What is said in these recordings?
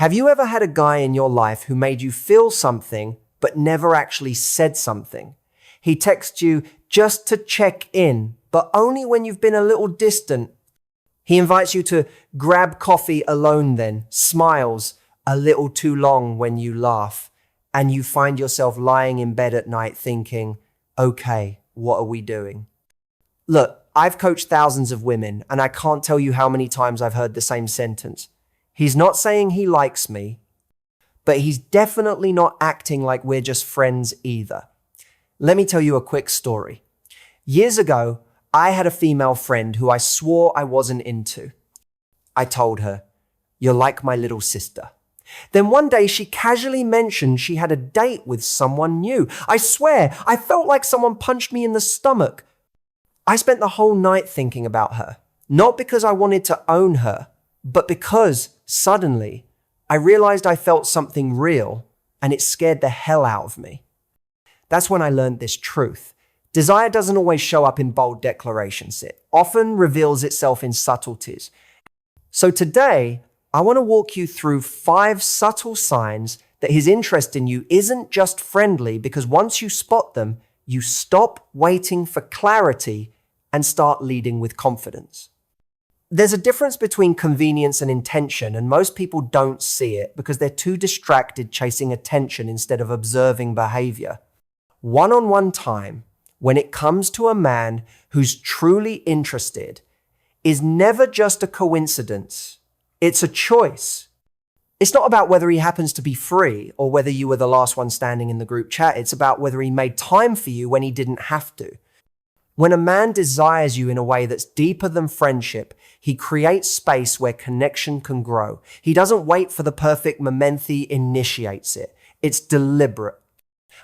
Have you ever had a guy in your life who made you feel something but never actually said something? He texts you just to check in, but only when you've been a little distant. He invites you to grab coffee alone then, smiles a little too long when you laugh, and you find yourself lying in bed at night thinking, okay, what are we doing? Look, I've coached thousands of women, and I can't tell you how many times I've heard the same sentence. He's not saying he likes me, but he's definitely not acting like we're just friends either. Let me tell you a quick story. Years ago, I had a female friend who I swore I wasn't into. I told her, "You're like my little sister." Then one day she casually mentioned she had a date with someone new. I swear, I felt like someone punched me in the stomach. I spent the whole night thinking about her, not because I wanted to own her, but because suddenly I realized I felt something real and it scared the hell out of me. That's when I learned this truth. Desire doesn't always show up in bold declarations. It often reveals itself in subtleties. So today, I want to walk you through 5 subtle signs that his interest in you isn't just friendly, because once you spot them, you stop waiting for clarity and start leading with confidence. There's a difference between convenience and intention, and most people don't see it because they're too distracted chasing attention instead of observing behavior. One-on-one time, when it comes to a man who's truly interested, is never just a coincidence. It's a choice. It's not about whether he happens to be free or whether you were the last one standing in the group chat. It's about whether he made time for you when he didn't have to. When a man desires you in a way that's deeper than friendship, he creates space where connection can grow. He doesn't wait for the perfect moment, he initiates it. It's deliberate.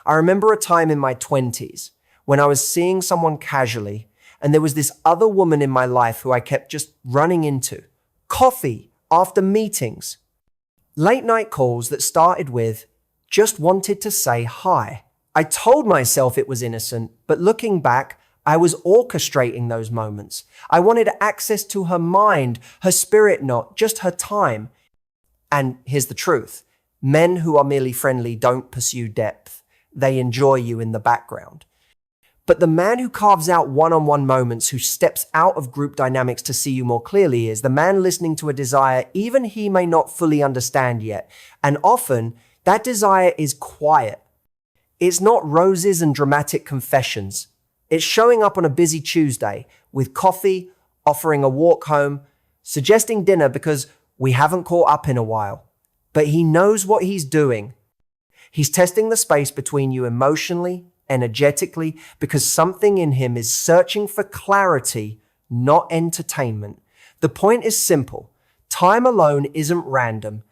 I remember a time in my 20s when I was seeing someone casually, and there was this other woman in my life who I kept just running into. Coffee after meetings. Late night calls that started with, "Just wanted to say hi." I told myself it was innocent, but looking back, I was orchestrating those moments. I wanted access to her mind, her spirit, not just her time. And here's the truth. Men who are merely friendly don't pursue depth. They enjoy you in the background. But the man who carves out one-on-one moments, who steps out of group dynamics to see you more clearly, is the man listening to a desire even he may not fully understand yet. And often, that desire is quiet. It's not roses and dramatic confessions. It's showing up on a busy Tuesday with coffee, offering a walk home, suggesting dinner because we haven't caught up in a while. But he knows what he's doing. He's testing the space between you emotionally, energetically, because something in him is searching for clarity, not entertainment. The point is simple. Time alone isn't random.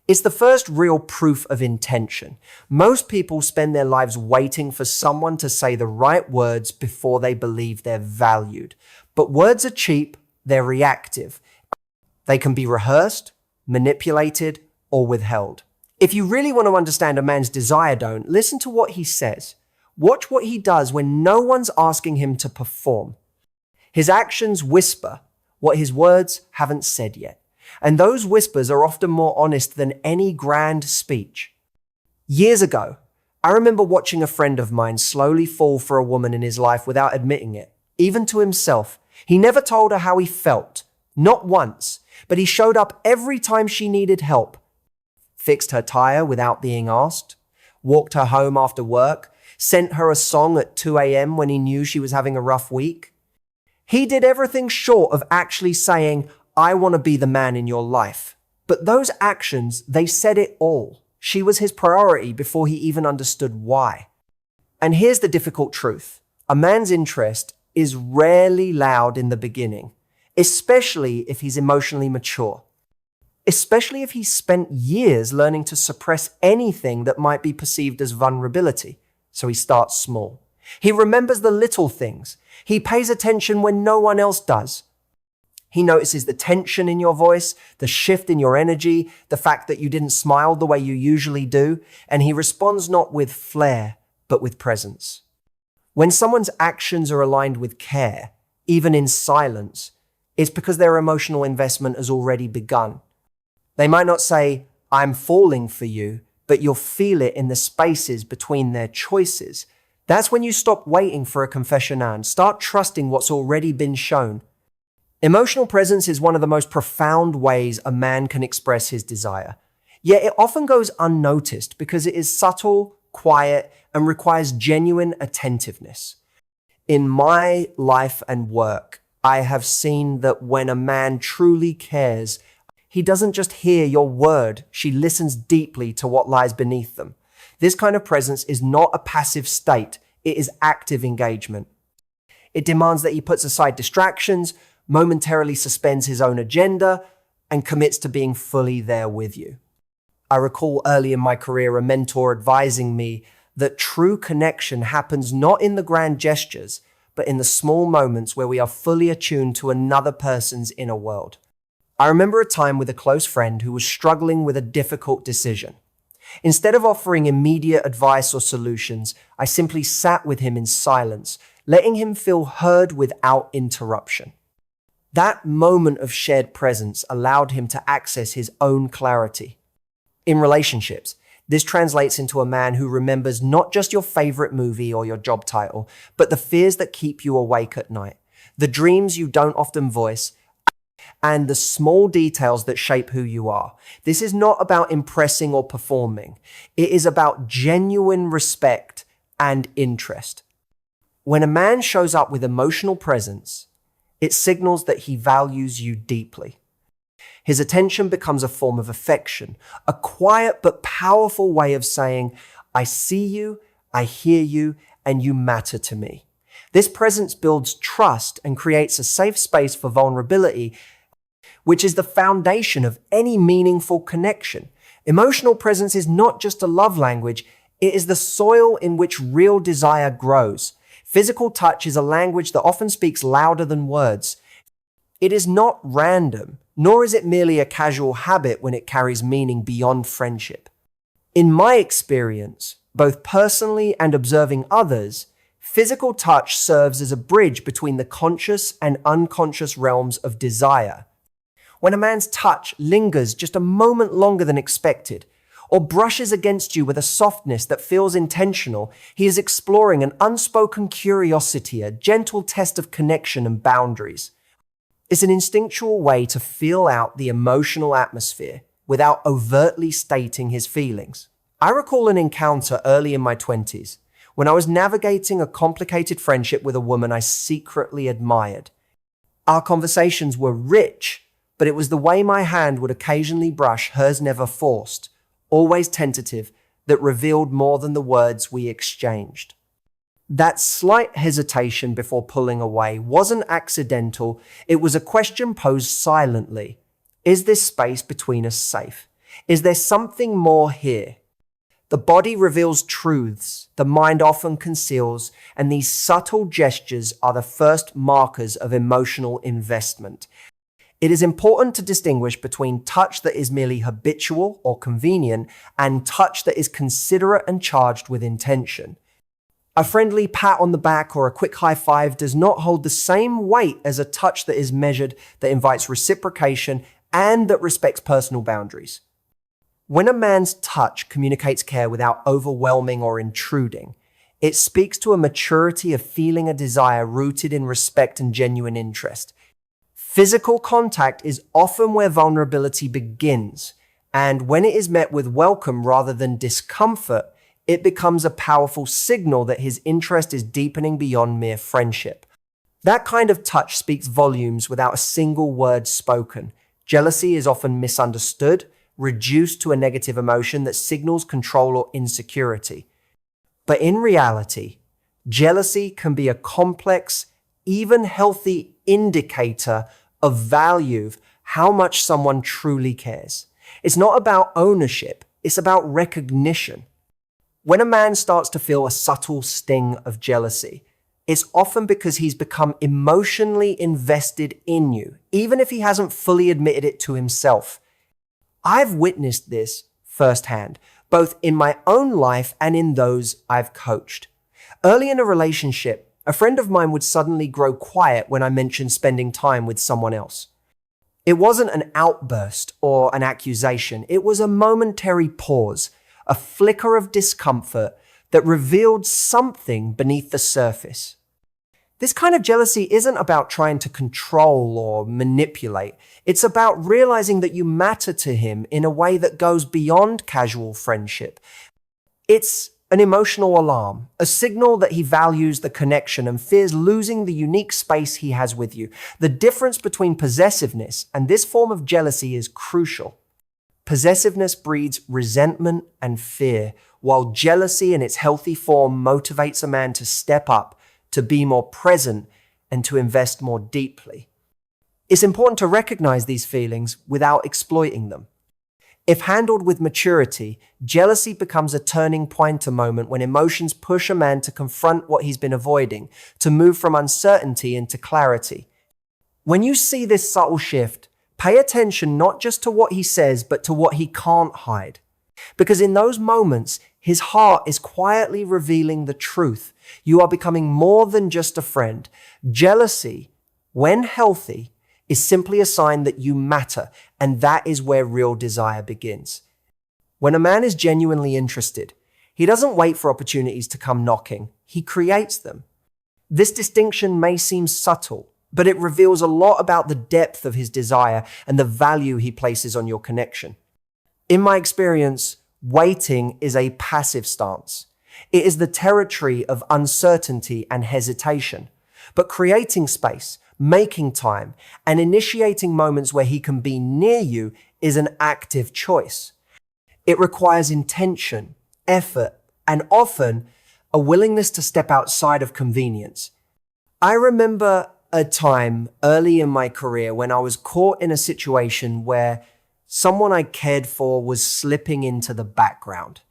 It's the first real proof of intention. Most people spend their lives waiting for someone to say the right words before they believe they're valued. But words are cheap, they're reactive. They can be rehearsed, manipulated, or withheld. If you really want to understand a man's desire, don't listen to what he says. Watch what he does when no one's asking him to perform. His actions whisper what his words haven't said yet. And those whispers are often more honest than any grand speech. Years ago, I remember watching a friend of mine slowly fall for a woman in his life without admitting it, even to himself. He never told her how he felt, not once, but he showed up every time she needed help. Fixed her tire without being asked, walked her home after work, sent her a song at 2 a.m. when he knew she was having a rough week. He did everything short of actually saying, "I want to be the man in your life." But those actions, they said it all. She was his priority before he even understood why. And here's the difficult truth. A man's interest is rarely loud in the beginning, especially if he's emotionally mature. Especially if he's spent years learning to suppress anything that might be perceived as vulnerability. So he starts small. He remembers the little things. He pays attention when no one else does. He notices the tension in your voice, the shift in your energy, the fact that you didn't smile the way you usually do, and he responds not with flair, but with presence. When someone's actions are aligned with care, even in silence, it's because their emotional investment has already begun. They might not say, I'm falling for you, but you'll feel it in the spaces between their choices. That's when you stop waiting for a confession and start trusting what's already been shown. Emotional presence is one of the most profound ways a man can express his desire. Yet it often goes unnoticed because it is subtle, quiet, and requires genuine attentiveness. In my life and work, I have seen that when a man truly cares, he doesn't just hear your word, she listens deeply to what lies beneath them. This kind of presence is not a passive state, it is active engagement. It demands that he puts aside distractions, momentarily suspends his own agenda, and commits to being fully there with you. I recall early in my career a mentor advising me that true connection happens not in the grand gestures, but in the small moments where we are fully attuned to another person's inner world. I remember a time with a close friend who was struggling with a difficult decision. Instead of offering immediate advice or solutions, I simply sat with him in silence, letting him feel heard without interruption. That moment of shared presence allowed him to access his own clarity. In relationships, this translates into a man who remembers not just your favorite movie or your job title, but the fears that keep you awake at night, the dreams you don't often voice, and the small details that shape who you are. This is not about impressing or performing. It is about genuine respect and interest. When a man shows up with emotional presence, it signals that he values you deeply. His attention becomes a form of affection, a quiet but powerful way of saying, I see you, I hear you, and you matter to me. This presence builds trust and creates a safe space for vulnerability, which is the foundation of any meaningful connection. Emotional presence is not just a love language, it is the soil in which real desire grows. Physical touch is a language that often speaks louder than words. It is not random, nor is it merely a casual habit when it carries meaning beyond friendship. In my experience, both personally and observing others, physical touch serves as a bridge between the conscious and unconscious realms of desire. When a man's touch lingers just a moment longer than expected, or brushes against you with a softness that feels intentional, he is exploring an unspoken curiosity, a gentle test of connection and boundaries. It's an instinctual way to feel out the emotional atmosphere without overtly stating his feelings. I recall an encounter early in my 20s when I was navigating a complicated friendship with a woman I secretly admired. Our conversations were rich, but it was the way my hand would occasionally brush hers never forced, always tentative, that revealed more than the words we exchanged. That slight hesitation before pulling away wasn't accidental, it was a question posed silently. Is this space between us safe? Is there something more here? The body reveals truths the mind often conceals, and these subtle gestures are the first markers of emotional investment. It is important to distinguish between touch that is merely habitual or convenient and touch that is considerate and charged with intention. A friendly pat on the back or a quick high five does not hold the same weight as a touch that is measured, that invites reciprocation, and that respects personal boundaries. When a man's touch communicates care without overwhelming or intruding, it speaks to a maturity of feeling a desire rooted in respect and genuine interest. Physical contact is often where vulnerability begins, and when it is met with welcome rather than discomfort, it becomes a powerful signal that his interest is deepening beyond mere friendship. That kind of touch speaks volumes without a single word spoken. Jealousy is often misunderstood, reduced to a negative emotion that signals control or insecurity. But in reality, jealousy can be a complex, even healthy indicator of value, how much someone truly cares. It's not about ownership, it's about recognition. When a man starts to feel a subtle sting of jealousy, it's often because he's become emotionally invested in you, even if he hasn't fully admitted it to himself. I've witnessed this firsthand, both in my own life and in those I've coached. Early in a relationship, a friend of mine would suddenly grow quiet when I mentioned spending time with someone else. It wasn't an outburst or an accusation. It was a momentary pause, a flicker of discomfort that revealed something beneath the surface. This kind of jealousy isn't about trying to control or manipulate. It's about realizing that you matter to him in a way that goes beyond casual friendship. It's an emotional alarm, a signal that he values the connection and fears losing the unique space he has with you. The difference between possessiveness and this form of jealousy is crucial. Possessiveness breeds resentment and fear, while jealousy in its healthy form motivates a man to step up, to be more present, and to invest more deeply. It's important to recognize these feelings without exploiting them. If handled with maturity, jealousy becomes a turning point, a moment when emotions push a man to confront what he's been avoiding, to move from uncertainty into clarity. When you see this subtle shift, pay attention not just to what he says, but to what he can't hide. Because in those moments, his heart is quietly revealing the truth. You are becoming more than just a friend. Jealousy, when healthy, is simply a sign that you matter, and that is where real desire begins. When a man is genuinely interested, he doesn't wait for opportunities to come knocking, he creates them. This distinction may seem subtle, but it reveals a lot about the depth of his desire and the value he places on your connection. In my experience, waiting is a passive stance. It is the territory of uncertainty and hesitation. But creating space, making time, and initiating moments where he can be near you is an active choice. It requires intention, effort, and often a willingness to step outside of convenience. I remember a time early in my career when I was caught in a situation where someone I cared for was slipping into the background.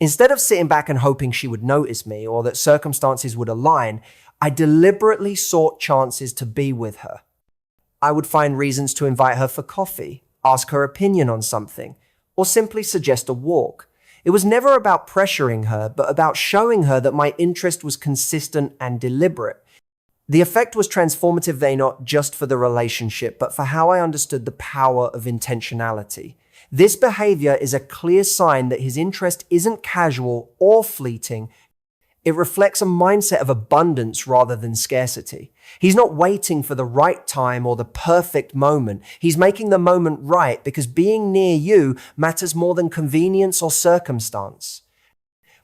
Instead of sitting back and hoping she would notice me or that circumstances would align, I deliberately sought chances to be with her. I would find reasons to invite her for coffee, ask her opinion on something, or simply suggest a walk. It was never about pressuring her, but about showing her that my interest was consistent and deliberate. The effect was transformative, not just for the relationship, but for how I understood the power of intentionality. This behavior is a clear sign that his interest isn't casual or fleeting. It reflects a mindset of abundance rather than scarcity. He's not waiting for the right time or the perfect moment. He's making the moment right because being near you matters more than convenience or circumstance.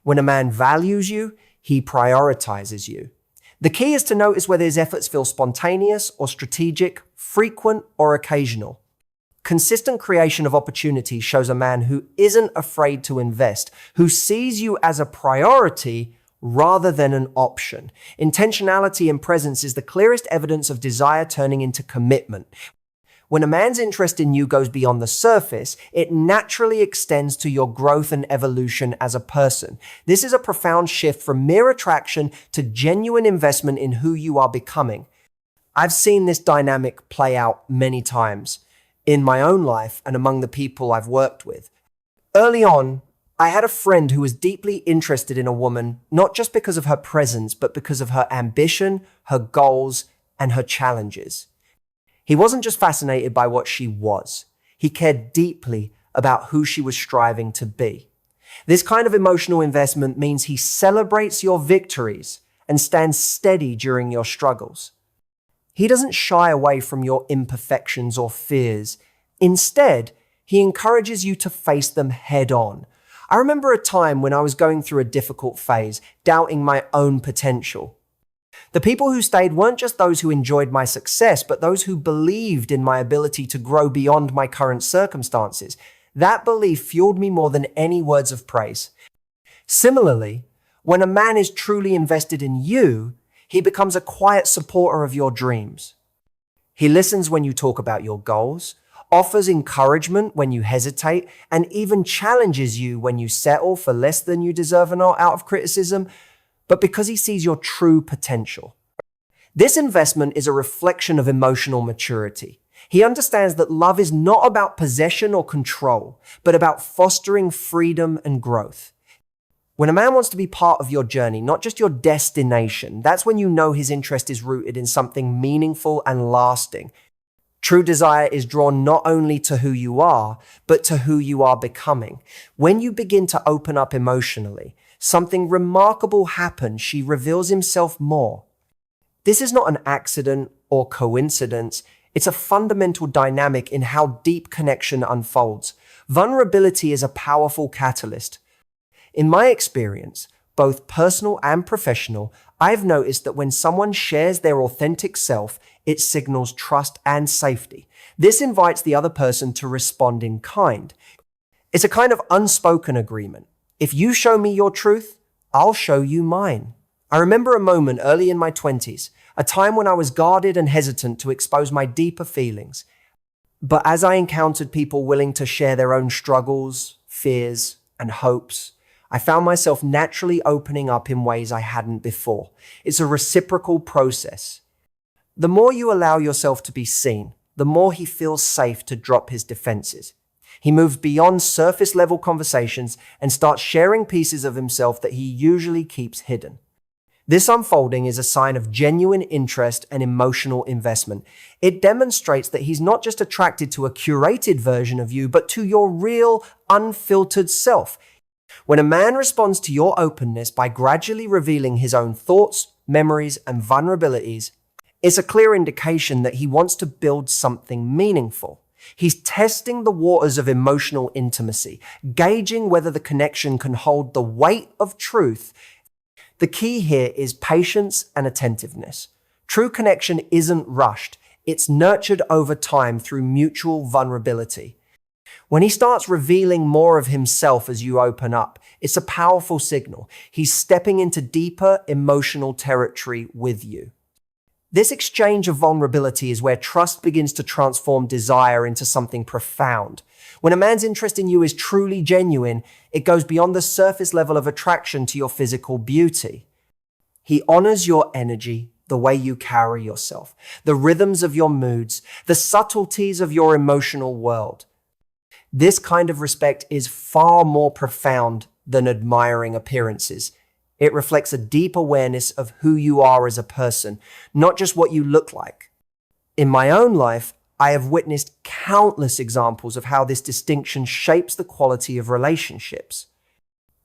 When a man values you, he prioritizes you. The key is to notice whether his efforts feel spontaneous or strategic, frequent or occasional. Consistent creation of opportunity shows a man who isn't afraid to invest, who sees you as a priority rather than an option. Intentionality and presence is the clearest evidence of desire turning into commitment. When a man's interest in you goes beyond the surface, it naturally extends to your growth and evolution as a person. This is a profound shift from mere attraction to genuine investment in who you are becoming. I've seen this dynamic play out many times in my own life and among the people I've worked with. Early on, I had a friend who was deeply interested in a woman, not just because of her presence, but because of her ambition, her goals, and her challenges. He wasn't just fascinated by what she was. He cared deeply about who she was striving to be. This kind of emotional investment means he celebrates your victories and stands steady during your struggles. He doesn't shy away from your imperfections or fears. Instead, he encourages you to face them head on. I remember a time when I was going through a difficult phase, doubting my own potential. The people who stayed weren't just those who enjoyed my success, but those who believed in my ability to grow beyond my current circumstances. That belief fueled me more than any words of praise. Similarly, when a man is truly invested in you, he becomes a quiet supporter of your dreams. He listens when you talk about your goals, offers encouragement when you hesitate, and even challenges you when you settle for less than you deserve or not out of criticism, but because he sees your true potential. This investment is a reflection of emotional maturity. He understands that love is not about possession or control, but about fostering freedom and growth. When a man wants to be part of your journey, not just your destination, that's when you know his interest is rooted in something meaningful and lasting. True desire is drawn not only to who you are, but to who you are becoming. When you begin to open up emotionally, something remarkable happens. She reveals himself more. This is not an accident or coincidence. It's a fundamental dynamic in how deep connection unfolds. Vulnerability is a powerful catalyst. In my experience, both personal and professional, I've noticed that when someone shares their authentic self, it signals trust and safety. This invites the other person to respond in kind. It's a kind of unspoken agreement. If you show me your truth, I'll show you mine. I remember a moment early in my 20s, a time when I was guarded and hesitant to expose my deeper feelings. But as I encountered people willing to share their own struggles, fears, and hopes, I found myself naturally opening up in ways I hadn't before. It's a reciprocal process. The more you allow yourself to be seen, the more he feels safe to drop his defenses. He moves beyond surface level conversations and starts sharing pieces of himself that he usually keeps hidden. This unfolding is a sign of genuine interest and emotional investment. It demonstrates that he's not just attracted to a curated version of you, but to your real, unfiltered self. When a man responds to your openness by gradually revealing his own thoughts, memories, and vulnerabilities, it's a clear indication that he wants to build something meaningful. He's testing the waters of emotional intimacy, gauging whether the connection can hold the weight of truth. The key here is patience and attentiveness. True connection isn't rushed. It's nurtured over time through mutual vulnerability. When he starts revealing more of himself as you open up, it's a powerful signal. He's stepping into deeper emotional territory with you. This exchange of vulnerability is where trust begins to transform desire into something profound. When a man's interest in you is truly genuine, it goes beyond the surface level of attraction to your physical beauty. He honors your energy, the way you carry yourself, the rhythms of your moods, the subtleties of your emotional world. This kind of respect is far more profound than admiring appearances. It reflects a deep awareness of who you are as a person, not just what you look like. In my own life, I have witnessed countless examples of how this distinction shapes the quality of relationships.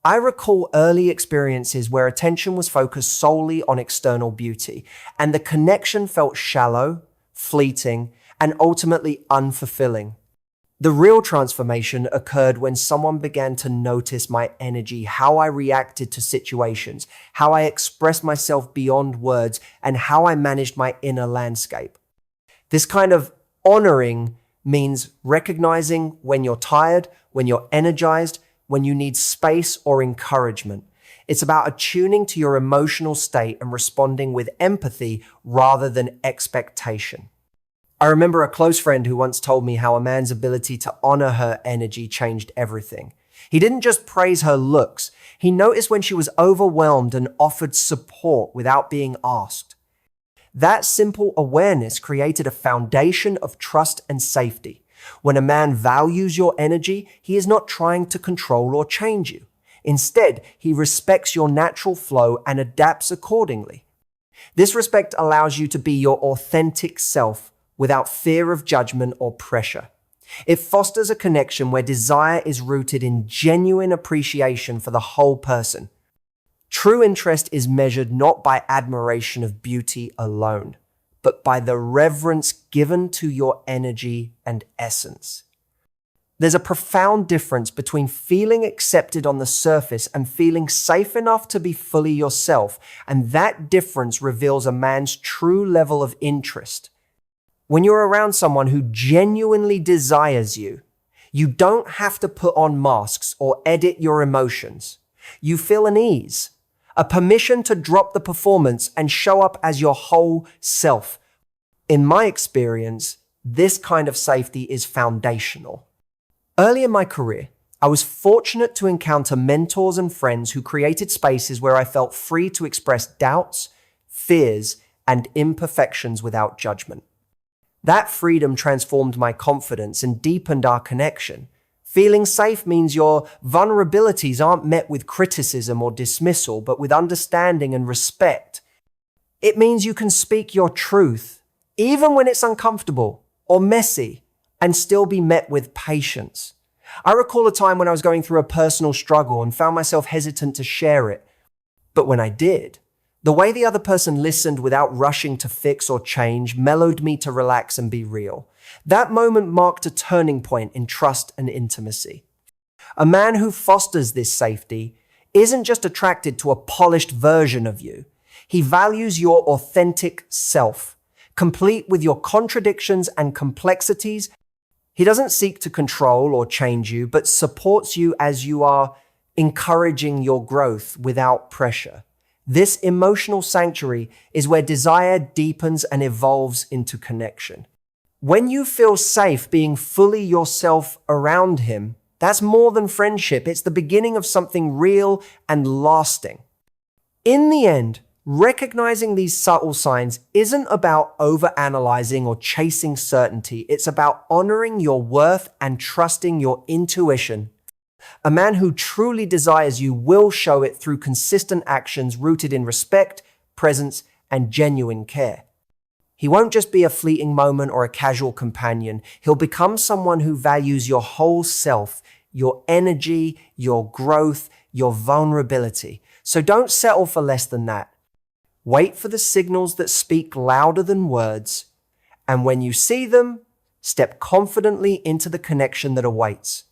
I recall early experiences where attention was focused solely on external beauty, and the connection felt shallow, fleeting, and ultimately unfulfilling. The real transformation occurred when someone began to notice my energy, how I reacted to situations, how I expressed myself beyond words, and how I managed my inner landscape. This kind of honoring means recognizing when you're tired, when you're energized, when you need space or encouragement. It's about attuning to your emotional state and responding with empathy rather than expectation. I remember a close friend who once told me how a man's ability to honor her energy changed everything. He didn't just praise her looks. He noticed when she was overwhelmed and offered support without being asked. That simple awareness created a foundation of trust and safety. When a man values your energy, he is not trying to control or change you. Instead, he respects your natural flow and adapts accordingly. This respect allows you to be your authentic self without fear of judgment or pressure. It fosters a connection where desire is rooted in genuine appreciation for the whole person. True interest is measured not by admiration of beauty alone, but by the reverence given to your energy and essence. There's a profound difference between feeling accepted on the surface and feeling safe enough to be fully yourself, and that difference reveals a man's true level of interest. When you're around someone who genuinely desires you, you don't have to put on masks or edit your emotions. You feel an ease, a permission to drop the performance and show up as your whole self. In my experience, this kind of safety is foundational. Early in my career, I was fortunate to encounter mentors and friends who created spaces where I felt free to express doubts, fears, and imperfections without judgment. That freedom transformed my confidence and deepened our connection. Feeling safe means your vulnerabilities aren't met with criticism or dismissal, but with understanding and respect. It means you can speak your truth, even when it's uncomfortable, or messy and still be met with patience. I recall a time when I was going through a personal struggle and found myself hesitant to share it. But when I did, the way the other person listened without rushing to fix or change mellowed me to relax and be real. That moment marked a turning point in trust and intimacy. A man who fosters this safety isn't just attracted to a polished version of you. He values your authentic self, complete with your contradictions and complexities. He doesn't seek to control or change you, but supports you as you are, encouraging your growth without pressure. This emotional sanctuary is where desire deepens and evolves into connection. When you feel safe being fully yourself around him, that's more than friendship. It's the beginning of something real and lasting. In the end, recognizing these subtle signs isn't about overanalyzing or chasing certainty. It's about honoring your worth and trusting your intuition. A man who truly desires you will show it through consistent actions rooted in respect, presence, and genuine care. He won't just be a fleeting moment or a casual companion. He'll become someone who values your whole self, your energy, your growth, your vulnerability. So don't settle for less than that. Wait for the signals that speak louder than words. And when you see them, step confidently into the connection that awaits.